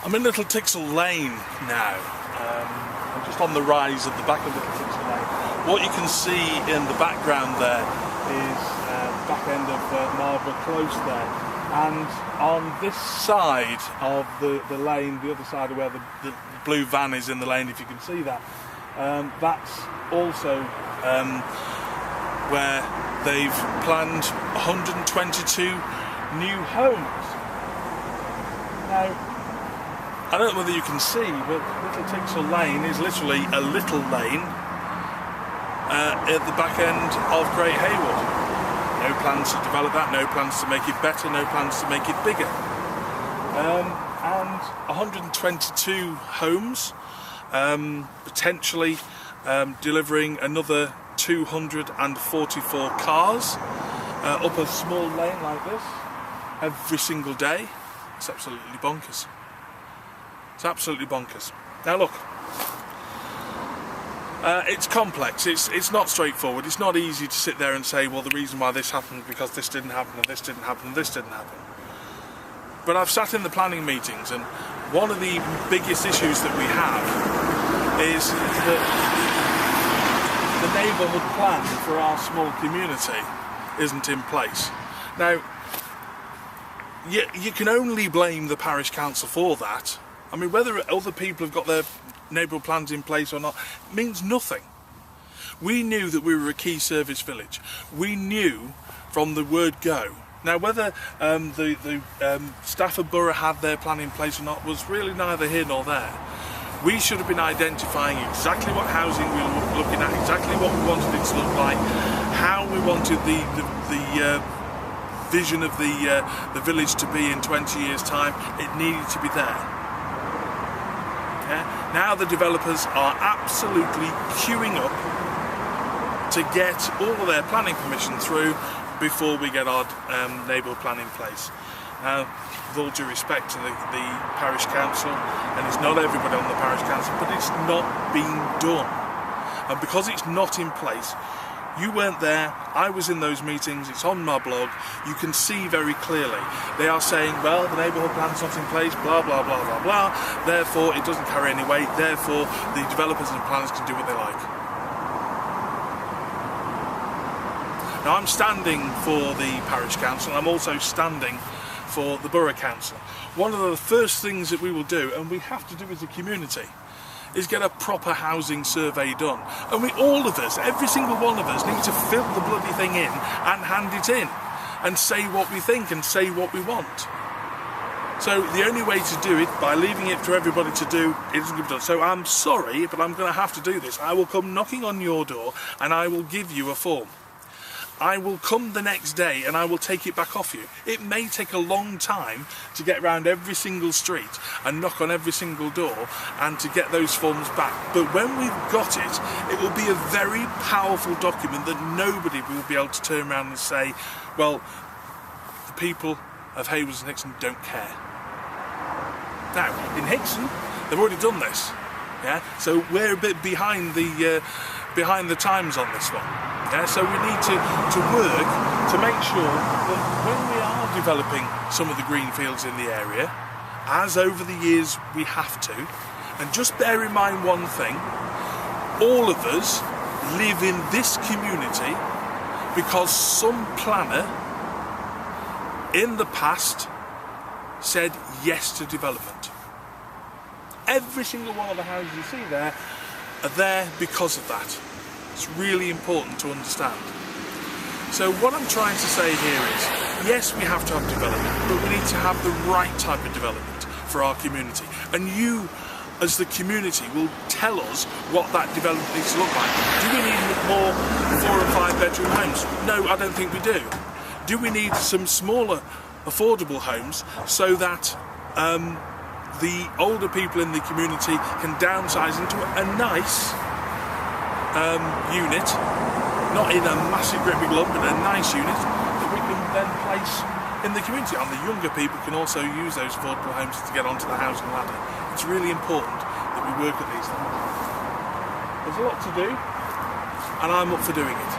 I'm in Little Tixall Lane now. I'm just on the rise at the back of Little Tixall Lane. What you can see in the background there is the back end of Marlborough Close there. And on this side of the lane, the other side of where the blue van is in the lane, if you can see that, that's also where they've planned 122 new homes. Now, I don't know whether you can see, but Little Tixall Lane is literally a little lane at the back end of Great Haywood. No plans to develop that, no plans to make it better, no plans to make it bigger. And 122 homes, potentially delivering another 244 cars up a small lane like this every single day. It's absolutely bonkers. It's absolutely bonkers. Now look, it's complex, it's not straightforward, it's not easy to sit there and say, well, the reason why this happened because this didn't happen and this didn't happen and this didn't happen. But I've sat in the planning meetings, and one of the biggest issues that we have is that the neighbourhood plan for our small community isn't in place. Now, you can only blame the parish council for that. I mean, whether other people have got their neighbourhood plans in place or not means nothing. We knew that we were a key service village. We knew from the word go. Now, whether the Stafford Borough had their plan in place or not was really neither here nor there. We should have been identifying exactly what housing we were looking at, exactly what we wanted it to look like, how we wanted the vision of the village to be in 20 years' time. It needed to be there. Yeah? Now the developers are absolutely queuing up to get all of their planning permission through before we get our neighbourhood plan in place. With all due respect to the parish council, and it's not everybody on the parish council, but it's not being done. And because it's not in place, you weren't there, I was in those meetings, it's on my blog, you can see very clearly. They are saying, well, the neighbourhood plan's not in place, blah, blah, blah, blah, blah, therefore it doesn't carry any weight, therefore the developers and planners can do what they like. Now, I'm standing for the parish council, and I'm also standing for the borough council. One of the first things that we will do, and we have to do as a community, is get a proper housing survey done. And we, all of us, every single one of us, need to fill the bloody thing in and hand it in and say what we think and say what we want. So the only way to do it, by leaving it for everybody to do, it isn't going to be done. So I'm sorry, but I'm going to have to do this. I will come knocking on your door and I will give you a form. I will come the next day and I will take it back off you. It may take a long time to get around every single street and knock on every single door and to get those forms back. But when we've got it, it will be a very powerful document that nobody will be able to turn around and say, well, the people of Haywards and Hixon don't care. Now, in Hixon, they've already done this. Yeah? So we're a bit behind the times on this one. Yeah, so we need to work to make sure that when we are developing some of the green fields in the area, as over the years we have to, and just bear in mind one thing, all of us live in this community because some planner in the past said yes to development. Every single one of the houses you see there are there because of that. It's really important to understand. So what I'm trying to say here is, yes, we have to have development, but we need to have the right type of development for our community. And you, as the community, will tell us what that development needs to look like. Do we need more 4 and 5 bedroom homes? No, I don't think we do. Do we need some smaller, affordable homes so that the older people in the community can downsize into a nice unit, not in a massive great big lump, but a nice unit that we can then place in the community, and the younger people can also use those affordable homes to get onto the housing ladder. It's really important that we work at these things. There's a lot to do, and I'm up for doing it.